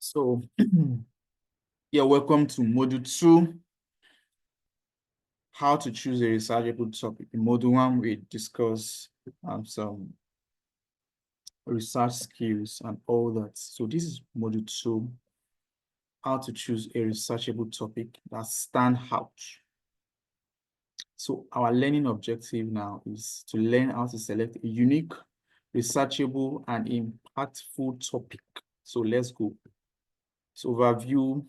So, yeah, welcome to Module 2, how to choose a researchable topic. In Module 1, we discuss some research skills and all that. So this is Module 2, how to choose a researchable topic that stands out. So our learning objective now is to learn how to select a unique, researchable, and impactful topic. So let's go. So overview.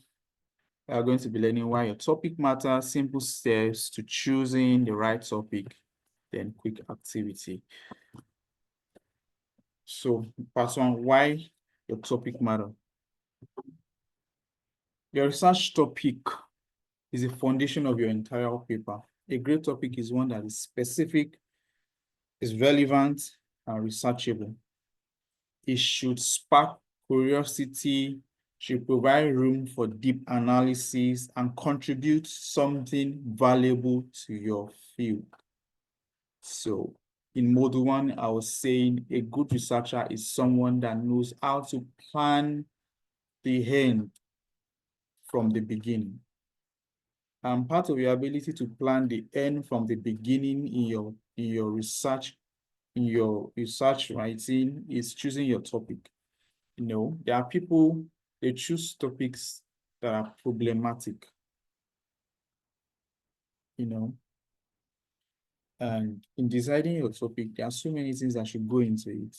We are going to be learning why your topic matters, simple steps to choosing the right topic, then quick activity. So, part 1, why your topic matters. Your research topic is the foundation of your entire paper. A great topic is one that is specific, is relevant, and researchable. It should spark curiosity, should provide room for deep analysis, and contribute something valuable to your field. So in Module 1, I was saying a good researcher is someone that knows how to plan the end from the beginning. And part of your ability to plan the end from the beginning in your research writing is choosing your topic. You know, there are people, they choose topics that are problematic, you know. And in deciding your topic, there are so many things that should go into it.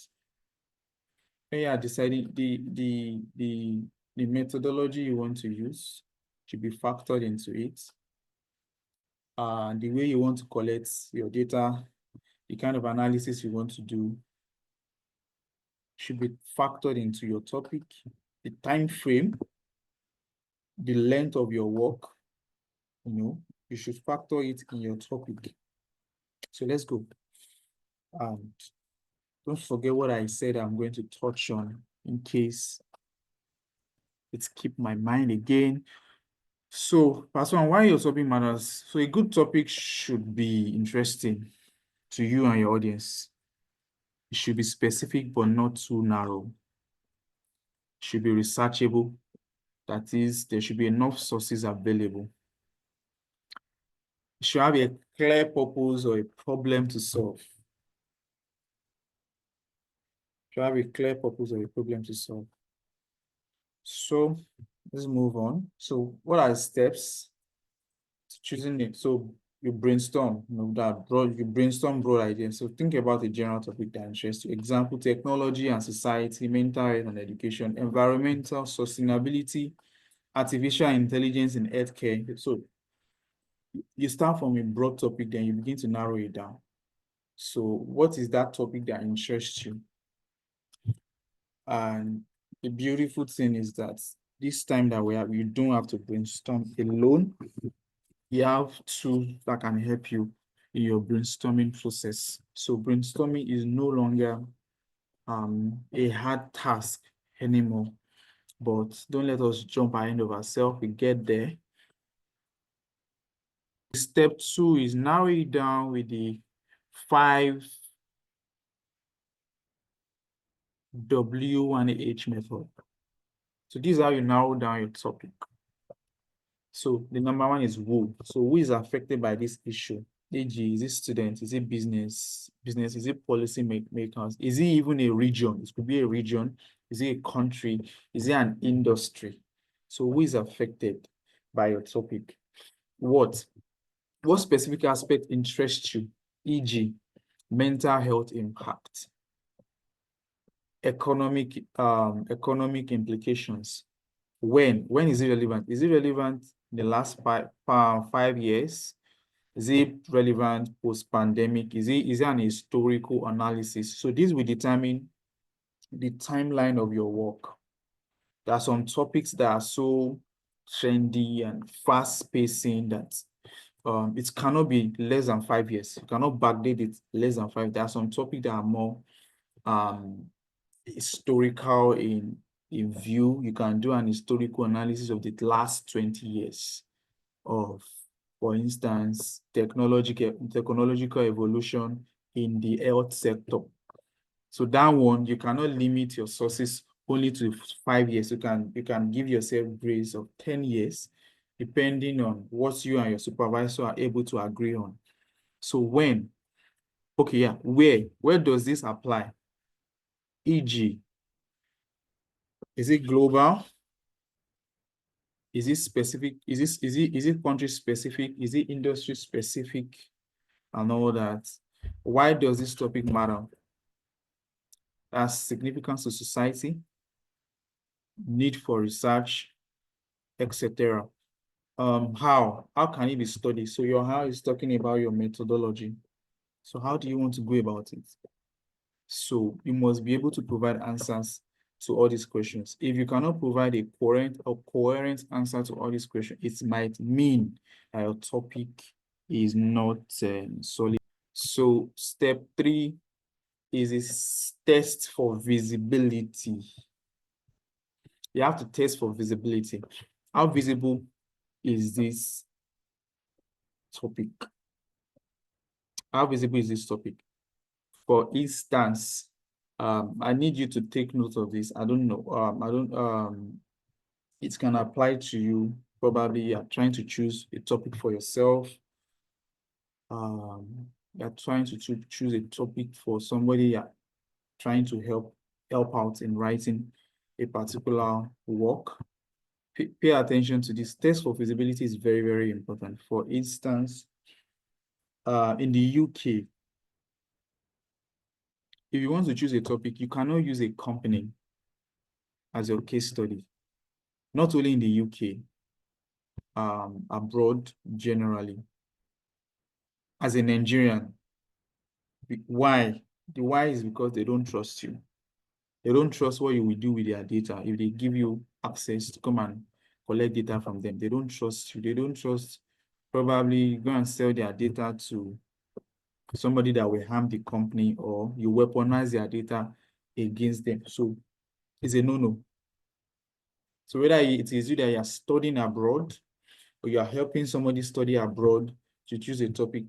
When you are deciding the methodology you want to use should be factored into it. The way you want to collect your data, the kind of analysis you want to do should be factored into your topic, the time frame, the length of your work, you should factor it in your topic. So let's go. Don't forget what I said I'm going to touch on in case it's keep my mind again. So, part 1, why your topic matters. So a good topic should be interesting to you and your audience. It should be specific but not too narrow. It should be researchable. That is, there should be enough sources available. It should have a clear purpose or a problem to solve. It should have a clear purpose or a problem to solve. So let's move on. So what are the steps to choosing it? So you brainstorm, you brainstorm broad ideas. So think about a general topic that interests you. Example, technology and society, mental health and education, environmental sustainability, artificial intelligence in healthcare. So you start from a broad topic, then you begin to narrow it down. So what is that topic that interests you? And the beautiful thing is that this time that we have, you don't have to brainstorm alone. You have tools that can help you in your brainstorming process. So brainstorming is no longer a hard task anymore, but don't let us jump ahead of ourselves. We get there. Step 2 is narrow it down with the 5 W and H method. So this is how you narrow down your topic. So the number 1 is who. So who is affected by this issue? E.g., is it students? Is it business? Is it policy makers? Is it even a region? It could be a region. Is it a country? Is it an industry? So who is affected by your topic? What specific aspect interests you? E.g., mental health impact, economic implications. When is it relevant? Is it relevant in the last 5 years? Is it relevant post-pandemic? Is it an historical analysis? So this will determine the timeline of your work. There are some topics that are so trendy and fast-pacing that it cannot be less than 5 years. You cannot backdate it less than 5. There are some topics that are more historical in view. You can do an historical analysis of the last 20 years of, for instance, technological evolution in the health sector. So that one, you cannot limit your sources only to 5 years. You can give yourself grace of 10 years, depending on what you and your supervisor are able to agree on. So when, okay, yeah, where does this apply? E.g., is it global? Is it specific? Is it country specific? Is it industry specific? And all that. Why does this topic matter? Has significance to society, need for research, etc. How can it be studied? So your how is talking about your methodology. So how do you want to go about it? So you must be able to provide answers to all these questions. If you cannot provide a coherent answer to all these questions, it might mean that your topic is not solid. So step 3 is a test for visibility. You have to test for visibility. How visible is this topic? How visible is this topic? For instance, I need you to take note of this. I don't know. It can apply to you. Probably you're trying to choose a topic for yourself. You're trying to choose a topic for somebody you're trying to help out in writing a particular work. Pay attention to this. Test for feasibility is very, very important. For instance, in the UK, if you want to choose a topic, you cannot use a company as your case study. Not only in the UK, abroad generally. As a Nigerian, why? The why is because they don't trust you. They don't trust what you will do with their data. If they give you access to come and collect data from them, they don't trust you. They don't trust probably go and sell their data to somebody that will harm the company, or you weaponize their data against them. So it's a no-no. So whether it is you that you are studying abroad or you are helping somebody study abroad to choose a topic,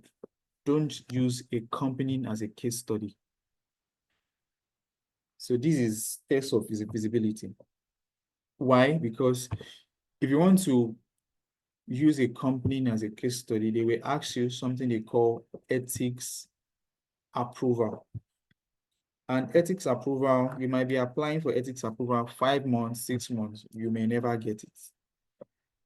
don't use a company as a case study. So this is test of visibility. Why? Because if you want to use a company as a case study, they will ask you something they call ethics approval. And ethics approval, you might be applying for ethics approval 5 months, 6 months, you may never get it.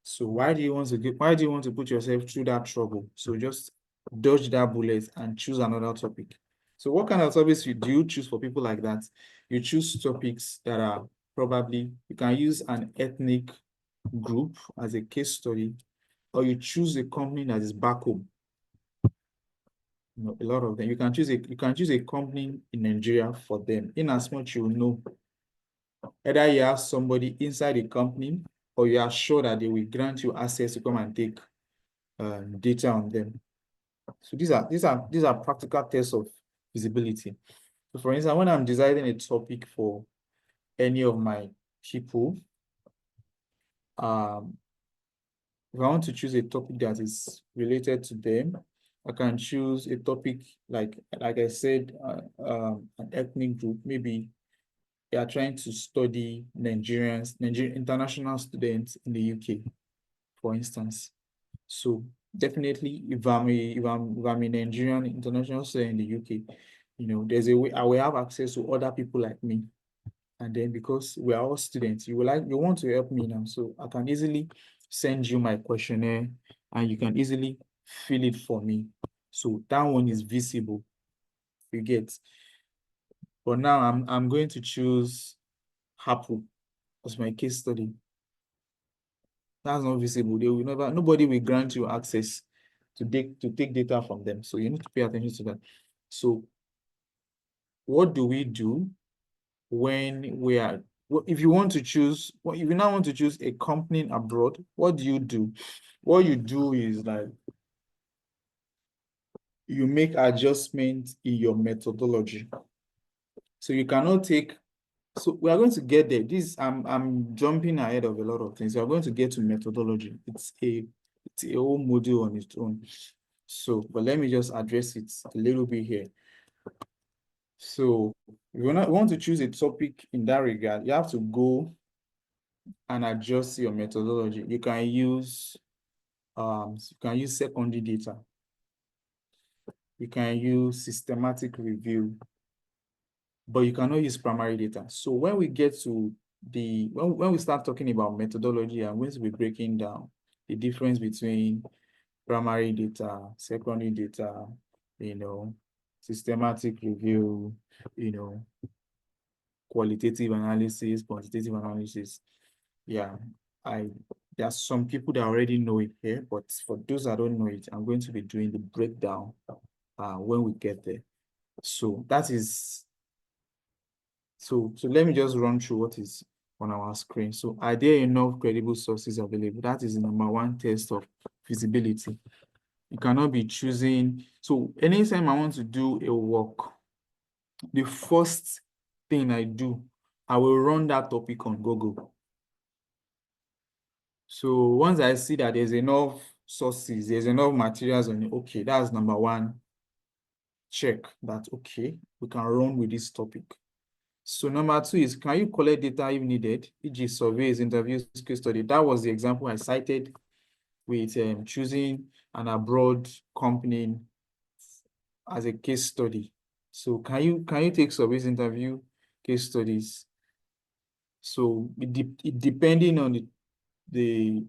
So why do you want to put yourself through that trouble? So just dodge that bullet and choose another topic. So what kind of topics do you choose for people like that? You choose topics that are probably, you can use an ethnic group as a case study, or you choose a company that is back home. You know, a lot of them. You can choose a company in Nigeria for them, in as much you know either you have somebody inside the company or you are sure that they will grant you access to come and take data on them. So these are practical tests of visibility. So for instance, when I'm designing a topic for any of my people, if I want to choose a topic that is related to them, I can choose a topic like I said, an ethnic group. Maybe they are trying to study Nigerian international students in the UK, for instance. So definitely, if I'm a Nigerian international student in the UK, you know, there's a way I will have access to other people like me. And then because we are all students, you want to help me now. So I can easily send you my questionnaire and you can easily fill it for me. So that one is visible. You get. But now I'm going to choose Apple as my case study. That's not visible. Nobody will grant you access to take data from them. So you need to pay attention to that. So what do we do when we are, if you now want to choose a company abroad, what do you do? What you do is like you make adjustments in your methodology. So you cannot take, so we are going to get there. I'm jumping ahead of a lot of things. We are going to get to methodology. It's a whole module on its own. So, but let me just address it a little bit here. So if you want to choose a topic in that regard, you have to go and adjust your methodology. You can use secondary data. You can use systematic review, but you cannot use primary data. So when we get to when we start talking about methodology, I'm going to be breaking down the difference between primary data, secondary data, systematic review, qualitative analysis, quantitative analysis. Yeah, there are some people that already know it here, but for those that don't know it, I'm going to be doing the breakdown when we get there. So let me just run through what is on our screen. So are there enough credible sources available? That is the number one test of feasibility. You cannot be choosing. So anytime I want to do a work, the first thing I do, I will run that topic on Google. So once I see that there's enough sources, there's enough materials on it, okay, that's number one check that, okay, we can run with this topic. So number two is, can you collect data if needed, e.g. surveys, interviews, case study? That was the example I cited with choosing an abroad company as a case study. So can you take surveys, interview, case studies? So it depending on the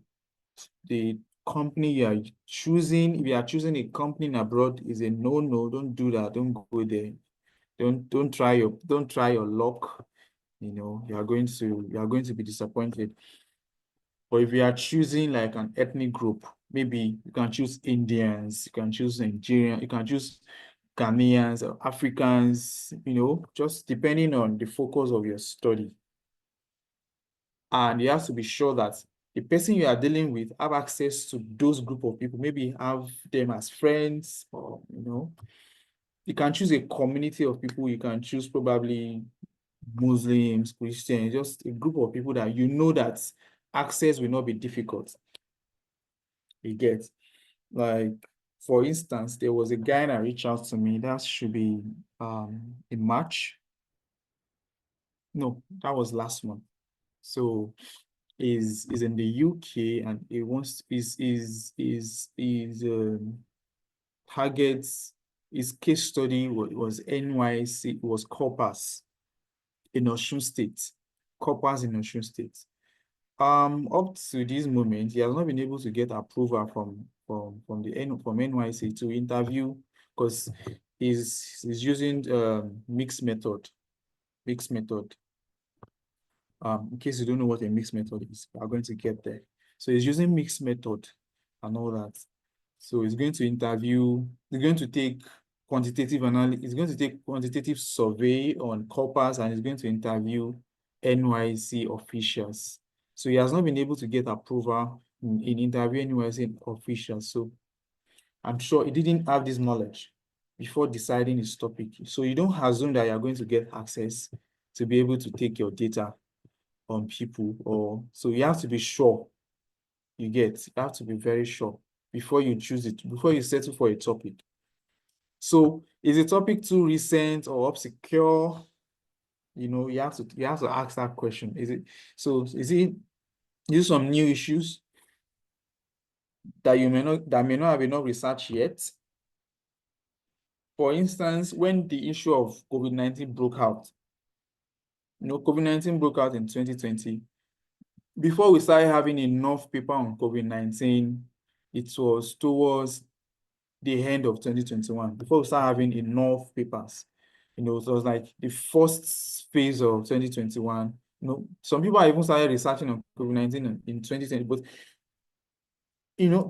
company you are choosing. If you are choosing a company in abroad, is a no. Don't do that. Don't go there. Don't try your luck. You are going to be disappointed. But if you are choosing like an ethnic group, maybe you can choose Indians, you can choose Nigerian, you can choose Ghanaians or Africans, just depending on the focus of your study. And you have to be sure that the person you are dealing with have access to those group of people, maybe have them as friends, or you can choose a community of people. You can choose probably Muslims, Christians, just a group of people that that access will not be difficult. You get, like, for instance, there was a guy that reached out to me. That should be in March. No, that was last month. So is in the UK, and he wants targets, his case study was NYC, was Corpus in Osun State. Corpus in Osun State. Up to this moment, he has not been able to get approval from NYC to interview, because he's using mixed method. In case you don't know what a mixed method is, we are going to get there. So he's using mixed method and all that. So he's going to interview, he's going to take quantitative analysis, he's going to take quantitative survey on corpus, and he's going to interview NYC officials. So he has not been able to get approval in interviewing NYC officials. So I'm sure he didn't have this knowledge before deciding his topic. So you don't assume that you're going to get access to be able to take your data on people, or so you have to be sure. You have to be very sure before you choose it, before you settle for a topic. So is a topic too recent or obscure? You have to ask that question. Is it some new issues that may not have enough research yet? For instance, when the issue of COVID-19 broke out, COVID-19 broke out in 2020. Before we started having enough paper on COVID-19, it was towards the end of 2021. Before we start having enough papers, it was like the first phase of 2021. Some people have even started researching on COVID-19 in 2020, but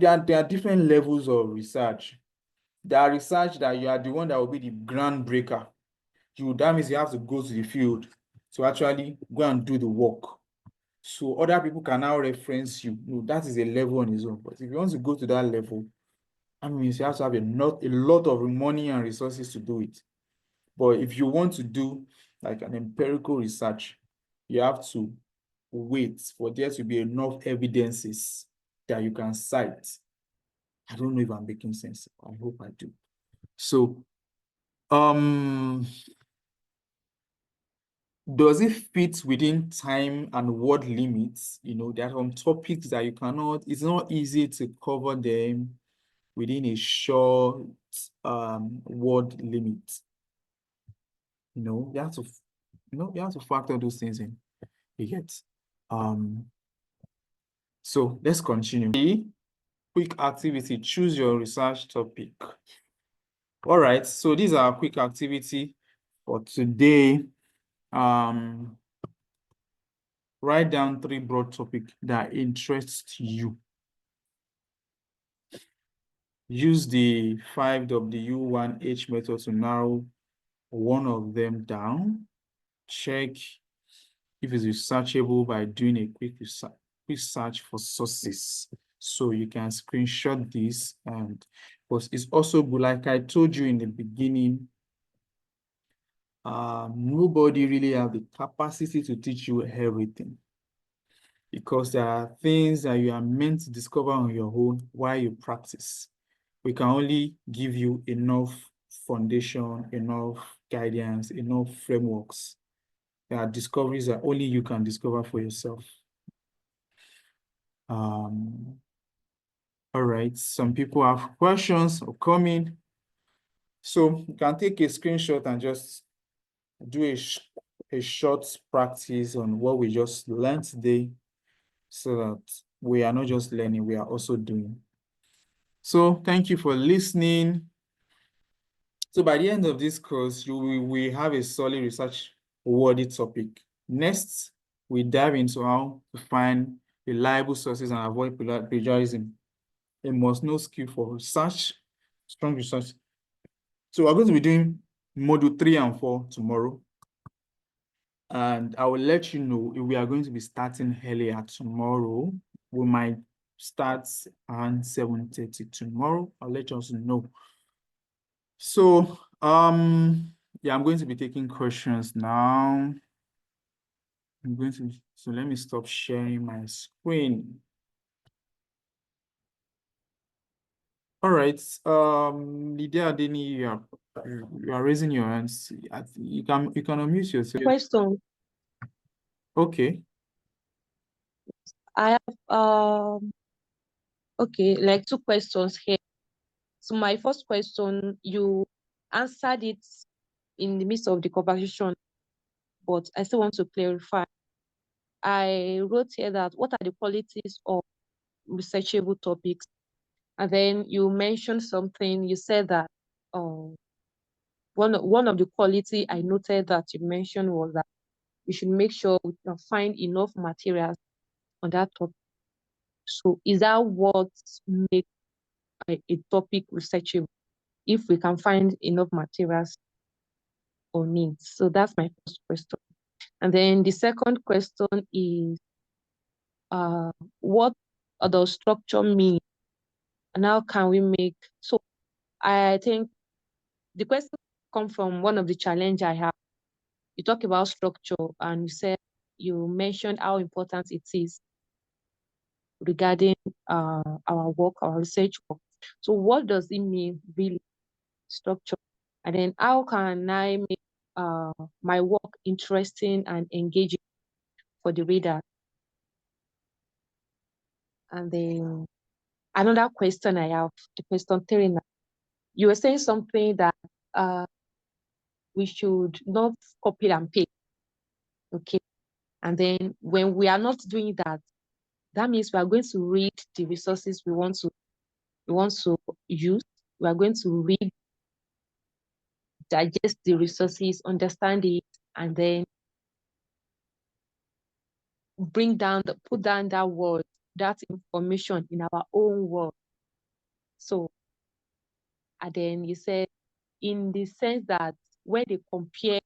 there are different levels of research. There are research that you are the one that will be the groundbreaker. That means you have to go to the field to actually go and do the work. So other people can now reference you. That is a level on its own. But if you want to go to that level, I mean, you have to have a lot of money and resources to do it. But if you want to do like an empirical research, you have to wait for there to be enough evidences that you can cite. I don't know if I'm making sense. I hope I do. So, does it fit within time and word limits? You know, there are some topics that you cannot, it's not easy to cover them within a short word limit. You know, you have to factor those things in. You get. So let's continue. Quick activity, choose your research topic. All right, so these are a quick activity for today. Write down 3 broad topics that interest you. Use the 5W1H method to narrow one of them down. Check if it's researchable by doing a quick search for sources. So you can screenshot this, and but it's also good, like I told you in the beginning, nobody really have the capacity to teach you everything, because there are things that you are meant to discover on your own while you practice. We can only give you enough foundation, enough guidance, enough frameworks. There are discoveries that only you can discover for yourself. All right, some people have questions or comment. So you can take a screenshot and just do a short practice on what we just learned today, so that we are not just learning, we are also doing. So thank you for listening. So by the end of this course, we have a solid research worthy topic. Next, we dive into how to find reliable sources and avoid plagiarism. A must-know skill for research, strong research. So we're going to be doing module 3 and 4 tomorrow. And I will let you know if we are going to be starting earlier tomorrow. We might start around 7:30 tomorrow. I'll let you also know. So, yeah, I'm going to be taking questions now. So let me stop sharing my screen. All right, Lydia Adeni, you are raising your hands. You can unmute yourself. Question. Okay. I have okay, like 2 questions here. So my first question, you answered it in the midst of the conversation, but I still want to clarify. I wrote here that what are the qualities of researchable topics? And then you mentioned something, you said that one of the quality I noted that you mentioned was that we should make sure we can find enough materials on that topic. So is that what makes a topic researchable? If we can find enough materials on it. So that's my first question. And then the second question is, what does structure mean? And how can we make, so I think the question comes from one of the challenge I have. You talk about structure and you mentioned how important it is regarding our work, our research work. So what does it mean really, structure? And then how can I make my work interesting and engaging for the reader? And then another question I have, the question 3 now. You were saying something that we should not copy and paste. Okay. And then when we are not doing that, that means we are going to read the resources we want to use. We are going to read, digest the resources, understand it, and then put down that word, that information in our own word. So, and then you said, in the sense that when they compare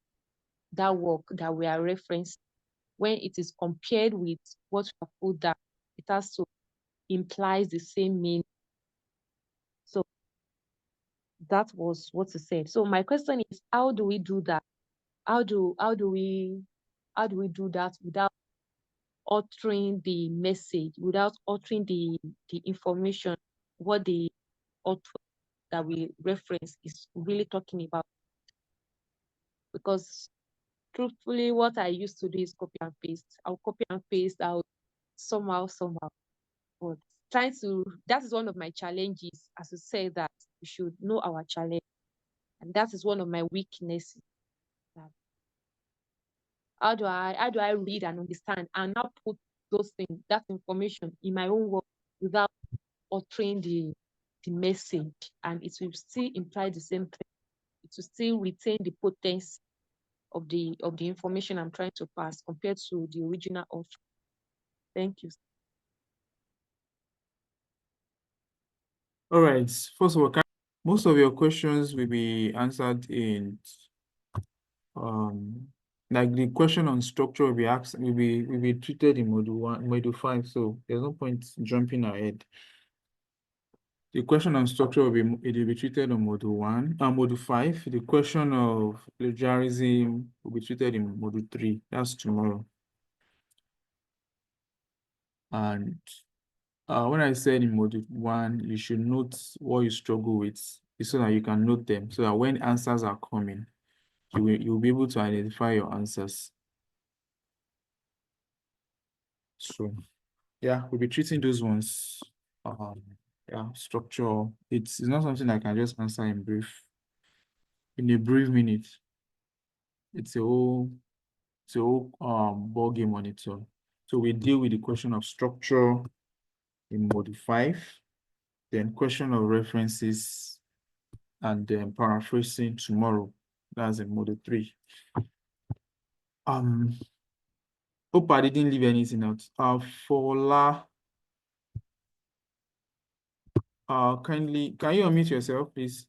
that work that we are referencing, when it is compared with what we have put down, it also implies the same meaning. So that was what you said. So my question is, how do we do that? How do we do that without altering the message, without altering the information, what the author that we reference is really talking about? Because truthfully, what I used to do is copy and paste. I'll copy and paste out somehow. But that is one of my challenges, as you say, that we should know our challenge. And that is one of my weaknesses. That how do I read and understand and now put those things, that information in my own words without altering the message, and it will still imply the same thing. It will still retain the potency of the information I'm trying to pass compared to the original author. Thank you. All right. First of all, most of your questions will be answered in like the question on structure will be asked will be treated in module 5. So there's no point jumping ahead. The question on structure will be treated on module 5. The question of plagiarism will be treated in module 3. That's tomorrow. And when I said in module 1, you should note what you struggle with, so that you can note them, so that when answers are coming, you'll be able to identify your answers. So yeah, we'll be treating those ones. Yeah, structure. It's not something I can just answer in a brief minute. It's a whole ball game on its own. So we deal with the question of structure in module 5, then question of references, and then paraphrasing tomorrow. That's in module 3. Hope I didn't leave anything out. Fola, kindly, can you unmute yourself, please?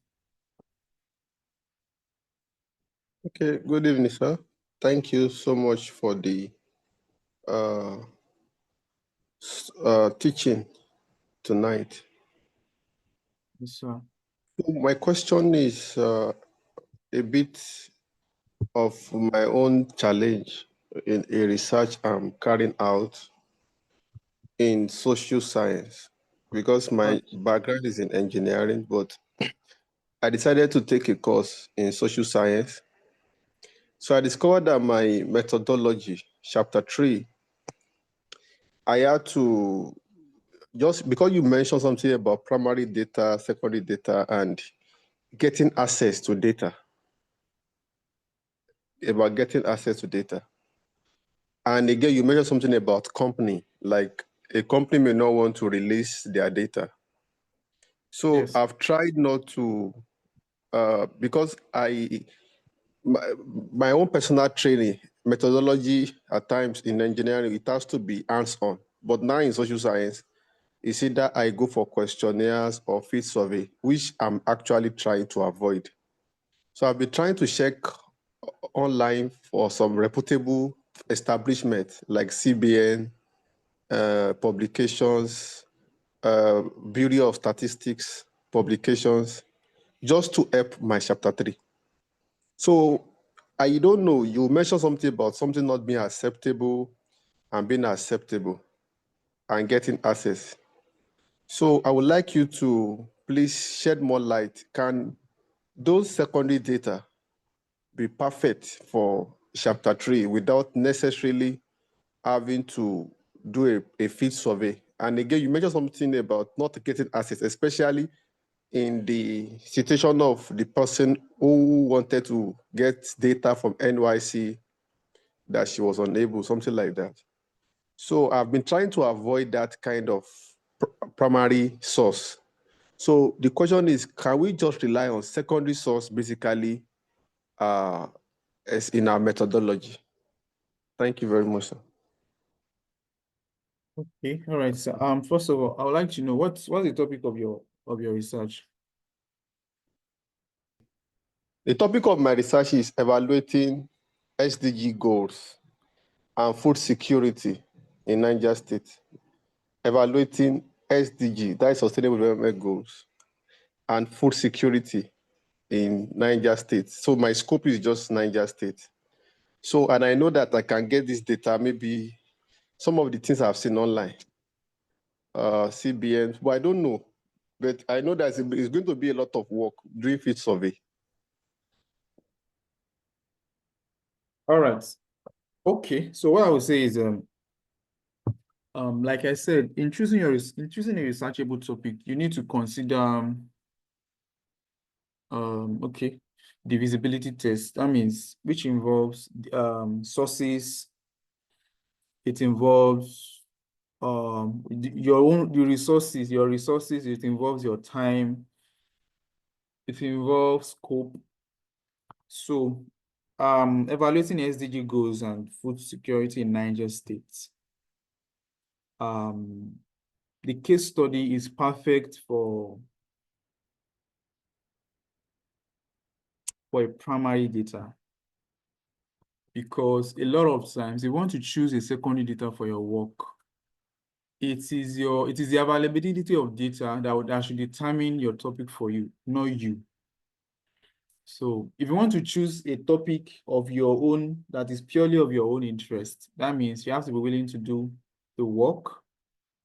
Okay, good evening, sir. Thank you so much for the teaching tonight. Yes, sir. My question is a bit of my own challenge in a research I'm carrying out in social science, because my background is in engineering, but I decided to take a course in social science. So I discovered that my methodology, chapter 3, I had to, just because you mentioned something about primary data, secondary data, and getting access to data, about getting access to data. And again, you mentioned something about company, like a company may not want to release their data. So Yes. I've tried not to, because my own personal training, methodology at times in engineering, it has to be hands-on. But now in social science, it's either I go for questionnaires or field survey, which I'm actually trying to avoid. So I've been trying to check online for some reputable establishments like CBN, publications, Bureau of Statistics publications, just to help my chapter 3. So I don't know, you mentioned something about something not being acceptable and being acceptable and getting access. So I would like you to please shed more light. Can those secondary data be perfect for chapter 3 without necessarily having to do a field survey? And again, you mentioned something about not getting access, especially in the situation of the person who wanted to get data from NYC that she was unable, something like that. So I've been trying to avoid that kind of primary source. So the question is, can we just rely on secondary source basically as in our methodology? Thank you very much, sir. Okay. All right. So first of all, I would like to know what's the topic of your research? The topic of my research is evaluating SDG goals and food security in Niger State. Evaluating SDG, that is Sustainable Development Goals, and food security in Niger State. So my scope is just Niger State. So, and I know that I can get this data, maybe some of the things I've seen online, CBN, but I don't know. But I know that it's going to be a lot of work doing field survey. All right. Okay. So what I would say is, like I said, in choosing a researchable topic, you need to consider, okay, the visibility test. That means which involves sources. It involves your resources. It involves your time. It involves scope. So, evaluating SDG goals and food security in Niger State. The case study is perfect for a primary data, because a lot of times you want to choose a secondary data for your work. It is the availability of data that should determine your topic for you, not you. So if you want to choose a topic of your own that is purely of your own interest, that means you have to be willing to do the work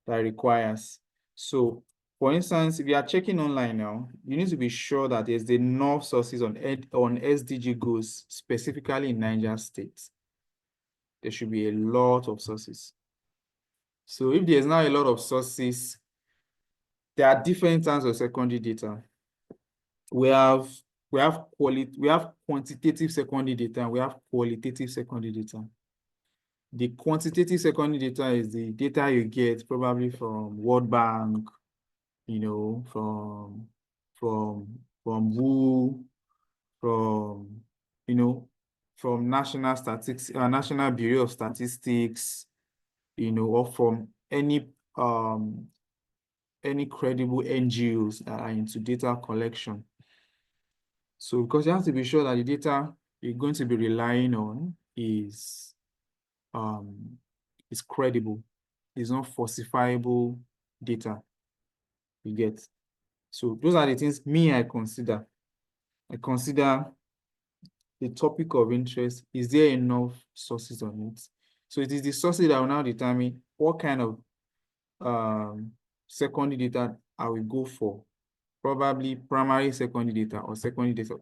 that requires. So for instance, if you are checking online now, you need to be sure that there's enough sources on SDG goals, specifically in Niger State. There should be a lot of sources. So if there's now a lot of sources, there are different types of secondary data. We have quantitative secondary data, and we have qualitative secondary data. The quantitative secondary data is the data you get probably from World Bank, you know, from WHO, from, you know, from National Bureau of Statistics, you know, or from any credible NGOs that are into data collection. So because you have to be sure that the data you're going to be relying on is credible, is not falsifiable data. You get. So those are the things I consider. I consider the topic of interest. Is there enough sources on it? So it is the sources that will now determine what kind of secondary data I will go for. Probably primary secondary data or secondary data.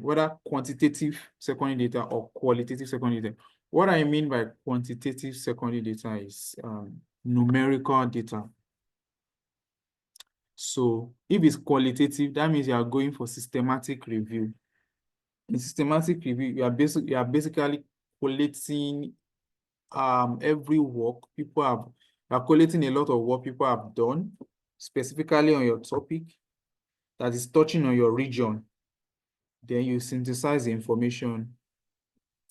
Whether quantitative secondary data or qualitative secondary data. What I mean by quantitative secondary data is numerical data. So if it's qualitative, that means you are going for systematic review. In systematic review, you are basically collating every work people have. You are collating a lot of work people have done, specifically on your topic, that is touching on your region. Then you synthesize the information.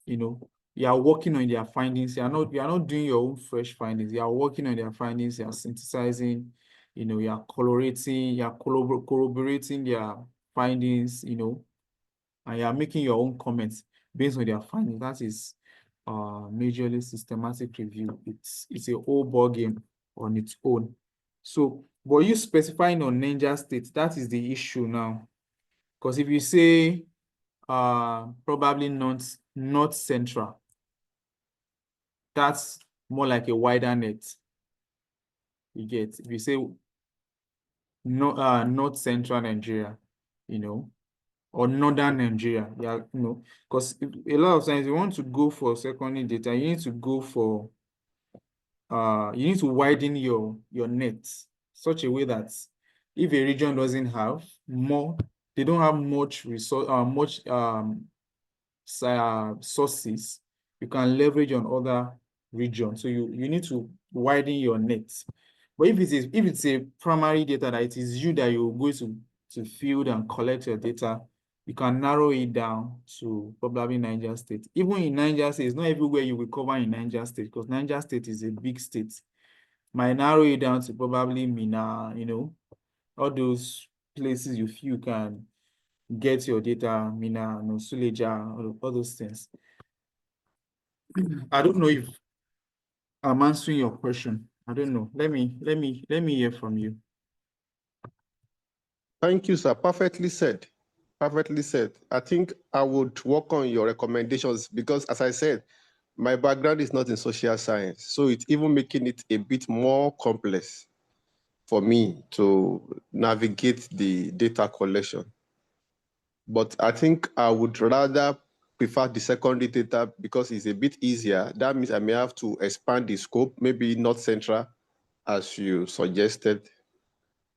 You know, you are working on their findings. You are not doing your own fresh findings. You are working on their findings. You are synthesizing. You know, you are corroborating their findings. You know, and you are making your own comments based on their findings. That is majorly systematic review. It's a whole ball game on its own. So, but you specifying on Niger State, that is the issue now. Because if you say probably not central, that's more like a wider net. You get. If you say north central Nigeria, you know, or northern Nigeria, yeah, you know, because a lot of times you want to go for secondary data, you need to go for you need to widen your net such a way that if a region doesn't have they don't have much resource, sources, you can leverage on other regions. So you need to widen your net. But if it's a primary data that it is you that you go to field and collect your data, you can narrow it down to probably Niger State. Even in Niger State, it's not everywhere you will cover in Niger State, because Niger State is a big state. Might narrow it down to probably Mina, you know, all those places you feel can get your data, Mina, no, Suleja, all those things. I don't know if I'm answering your question. I don't know. Let me hear from you. Thank you, sir. Perfectly said. Perfectly said. I think I would work on your recommendations because, as I said, my background is not in social science. So it's even making it a bit more complex for me to navigate the data collection. But I think I would rather prefer the secondary data because it's a bit easier. That means I may have to expand the scope, maybe not central as you suggested.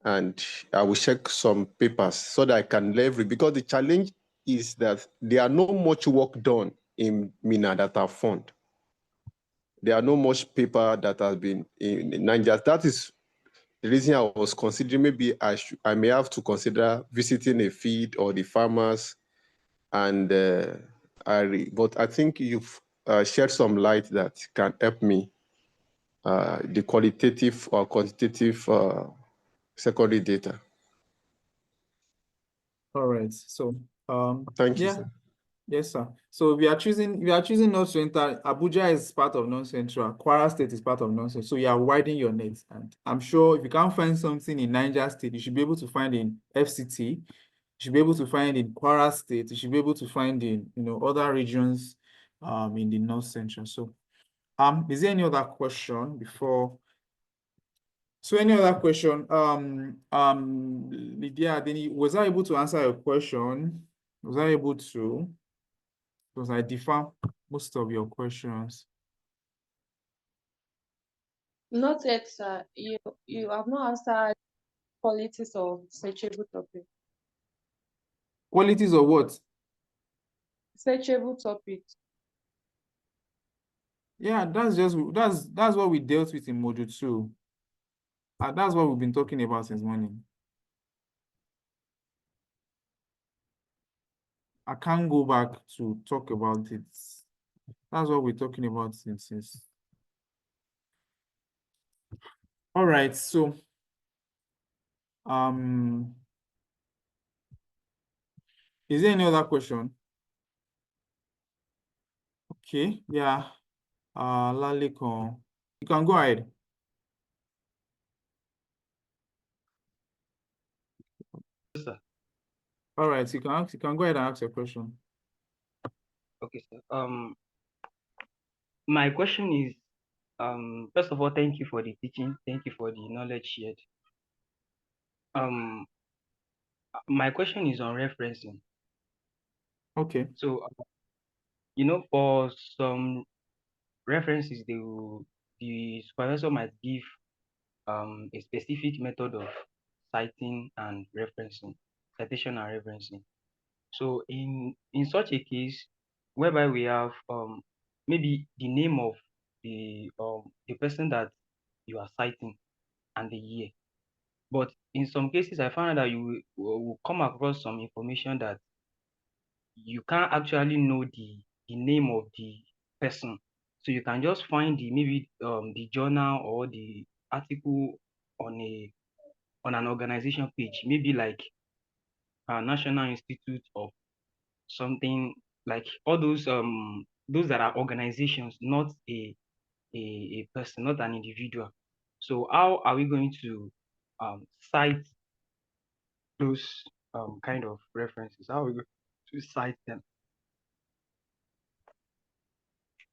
And I will check some papers so that I can leverage, because the challenge is that there are not much work done in Mina Data Fund. There are no much paper that has been in Nigeria. That is the reason I was considering maybe I may have to consider visiting a field or the farmers. And but I think you've shed some light that can help me, the qualitative or quantitative secondary data. All right. So, Thank you, yeah, sir. yes, sir. So we are choosing not to enter. Abuja is part of non-central. Kwara State is part of non-central. So you are widening your net. And I'm sure if you can't find something in Niger State, you should be able to find in FCT. You should be able to find in Kwara State. You should be able to find in other regions in the north-central. So is there any other question before? So any other question? Lydia, was I able to answer your question? Was I able to? Because I defer most of your questions. Not yet, sir. You have not answered qualities of searchable topic. Qualities of what? Searchable topic. Yeah, that's what we dealt with in module 2. That's what we've been talking about since morning. I can't go back to talk about it. That's what we're talking about since. All right, so is there any other question? Okay, yeah. Lalikon, you can go ahead. Yes, sir. All right, you can go ahead and ask your question. Okay, sir. My question is, first of all, thank you for the teaching. Thank you for the knowledge shared. My question is on referencing. Okay. So, for some references, the supervisor might give a specific method of citing and referencing, citation and referencing. So in such a case, whereby we have maybe the name of the person that you are citing and the year. But in some cases, I found that you will come across some information that you can't actually know the name of the person. So you can just find maybe the journal or the article on an organization page, maybe like National Institute of something, like all those that are organizations, not a person, not an individual. So how are we going to cite those kind of references? How are we going to cite them?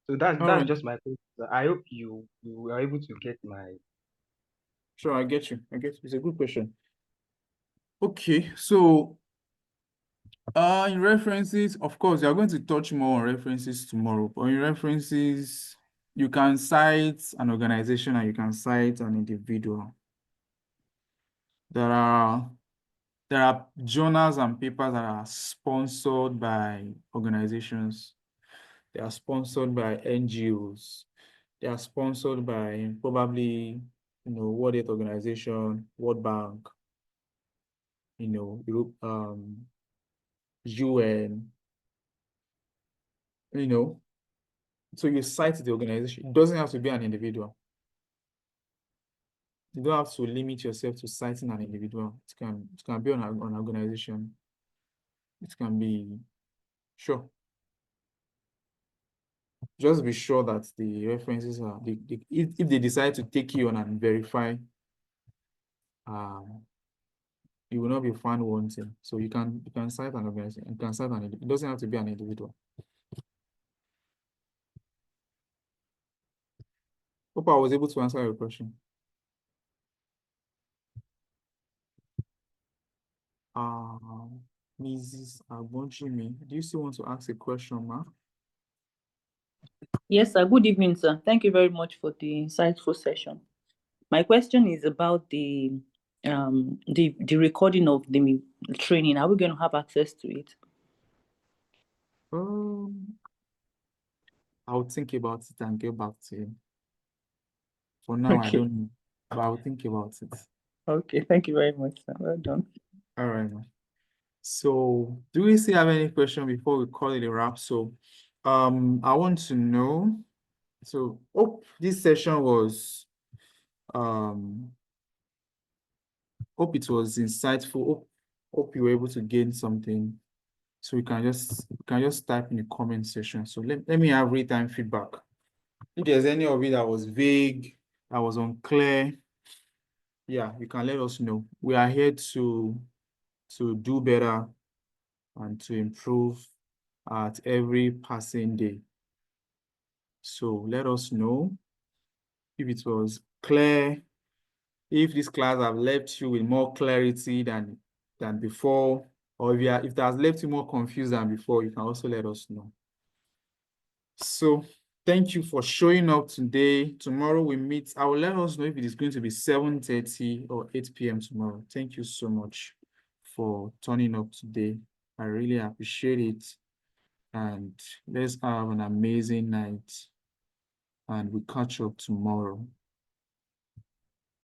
So that's All right. just my question. I hope you are able to get my. Sure, I get you. It's a good question. Okay, so in references, of course, you are going to touch more on references tomorrow. But in references, you can cite an organization and you can cite an individual. There are journals and papers that are sponsored by organizations. They are sponsored by NGOs. They are sponsored by probably, World Health Organization, World Bank, Europe, UN, So you cite the organization. It doesn't have to be an individual. You don't have to limit yourself to citing an individual. It can be an organization. It can be, sure. Just be sure that the references are, if they decide to take you on and verify, you will not be found wanting. So you can cite an organization. You can cite it doesn't have to be an individual. Hope I was able to answer your question. Mrs. Agbonjimi, do you still want to ask a question, ma? Yes, sir. Good evening, sir. Thank you very much for the insightful session. My question is about the recording of the training. Are we going to have access to it? I'll think about it and get back to you. For now, I Okay. don't know, but I'll think about it. Okay, thank you very much, sir. Well done. All right, ma. So, do we still have any question before we call it a wrap? So, I want to know. So, hope this session was, hope it was insightful. Hope you were able to gain something. So you can just type in the comment section. So let me have real-time feedback. If there's any of it that was vague, that was unclear, yeah, you can let us know. We are here to do better and to improve at every passing day. So let us know if it was clear, if this class have left you with more clarity than before, or if it has left you more confused than before, you can also let us know. So thank you for showing up today. Tomorrow we meet. I will let us know if it is going to be 7:30 or 8 p.m. tomorrow. Thank you so much for turning up today. I really appreciate it. And let's have an amazing night. And we catch up tomorrow.